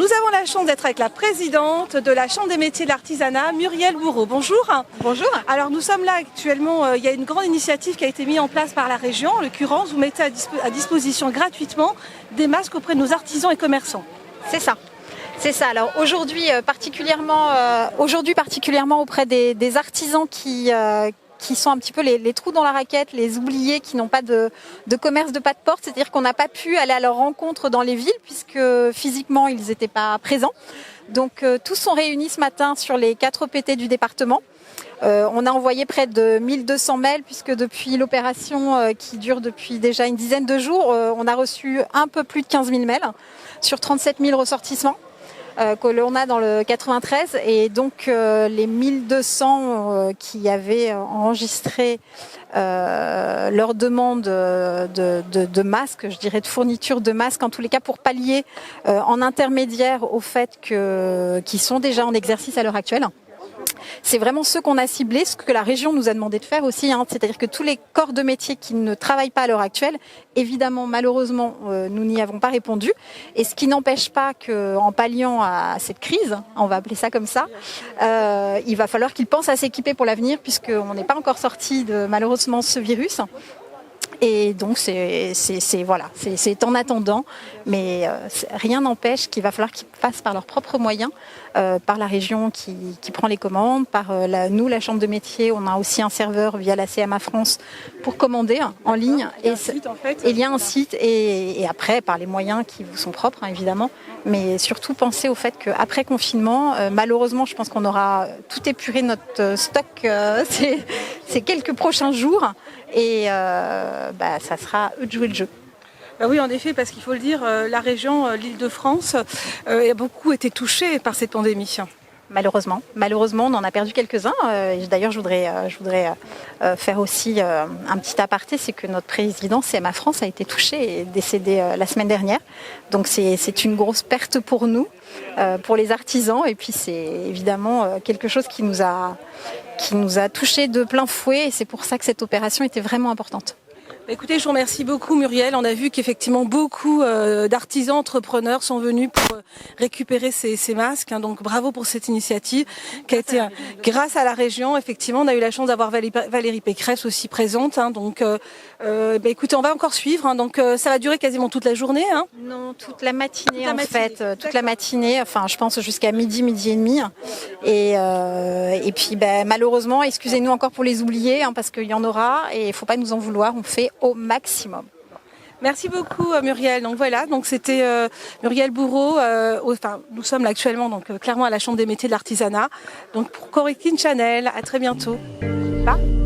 Nous avons la chance d'être avec la présidente de la Chambre des métiers de l'artisanat, Muriel Bourreau. Bonjour. Bonjour. Alors nous sommes là actuellement, il y a une grande initiative qui a été mise en place par la région. En l'occurrence, vous mettez à disposition gratuitement des masques auprès de nos artisans et commerçants. C'est ça. C'est ça. Alors aujourd'hui particulièrement auprès des artisans qui sont un petit peu les trous dans la raquette, les oubliés qui n'ont pas de commerce de pas de porte, c'est-à-dire qu'on n'a pas pu aller à leur rencontre dans les villes puisque physiquement ils n'étaient pas présents. Donc tous sont réunis ce matin sur les 4 PT du département. On a envoyé près de 1200 mails puisque depuis l'opération qui dure depuis déjà une dizaine de jours, on a reçu un peu plus de 15 000 mails sur 37 000 ressortissements que l'on a dans le 93, et donc les 1200 qui avaient enregistré leur demande de masques, je dirais de fourniture de masques, en tous les cas pour pallier en intermédiaire au fait qu'ils sont déjà en exercice à l'heure actuelle. C'est vraiment ceux qu'on a ciblés, ce que la région nous a demandé de faire aussi, c'est-à-dire que tous les corps de métier qui ne travaillent pas à l'heure actuelle, évidemment, malheureusement, nous n'y avons pas répondu. Et ce qui n'empêche pas qu'en palliant à cette crise, on va appeler ça comme ça, il va falloir qu'ils pensent à s'équiper pour l'avenir, puisqu'on n'est pas encore sorti de malheureusement ce virus. Et donc c'est en attendant, mais rien n'empêche qu'il va falloir qu'ils passent par leurs propres moyens, par la région qui prend les commandes, par nous, la Chambre de métier, on a aussi un serveur via la CMA France pour commander en ligne. Il y a un site, et après par les moyens qui vous sont propres, évidemment, mais surtout penser au fait qu'après confinement, malheureusement je pense qu'on aura tout épuré notre stock ces quelques prochains jours, et ça sera à eux de jouer le jeu. Oui, en effet, parce qu'il faut le dire, la région, l'Île-de-France, a beaucoup été touchée par cette pandémie. Malheureusement, on en a perdu quelques-uns. D'ailleurs, je voudrais faire aussi un petit aparté, c'est que notre président CMA France a été touché et décédé la semaine dernière. Donc c'est une grosse perte pour nous, pour les artisans, et puis c'est évidemment quelque chose qui nous a touchés de plein fouet, et c'est pour ça que cette opération était vraiment importante. Écoutez, je vous remercie beaucoup Muriel. On a vu qu'effectivement beaucoup d'artisans, entrepreneurs sont venus pour récupérer ces masques. Donc bravo pour cette initiative qui a été grâce à la région. Effectivement, on a eu la chance d'avoir Valérie Pécresse aussi présente. Donc écoutez, on va encore suivre. Donc ça va durer quasiment toute la journée. Non, toute la matinée en fait. Toute la matinée, enfin je pense jusqu'à midi et demi. Et puis malheureusement, excusez-nous encore pour les oubliés, parce qu'il y en aura et il ne faut pas nous en vouloir. On fait au maximum. Merci beaucoup Muriel. Donc voilà, c'était Muriel Bourreau. Nous sommes là actuellement clairement à la Chambre des métiers de l'artisanat. Donc pour Correctine Channel, à très bientôt. Bye.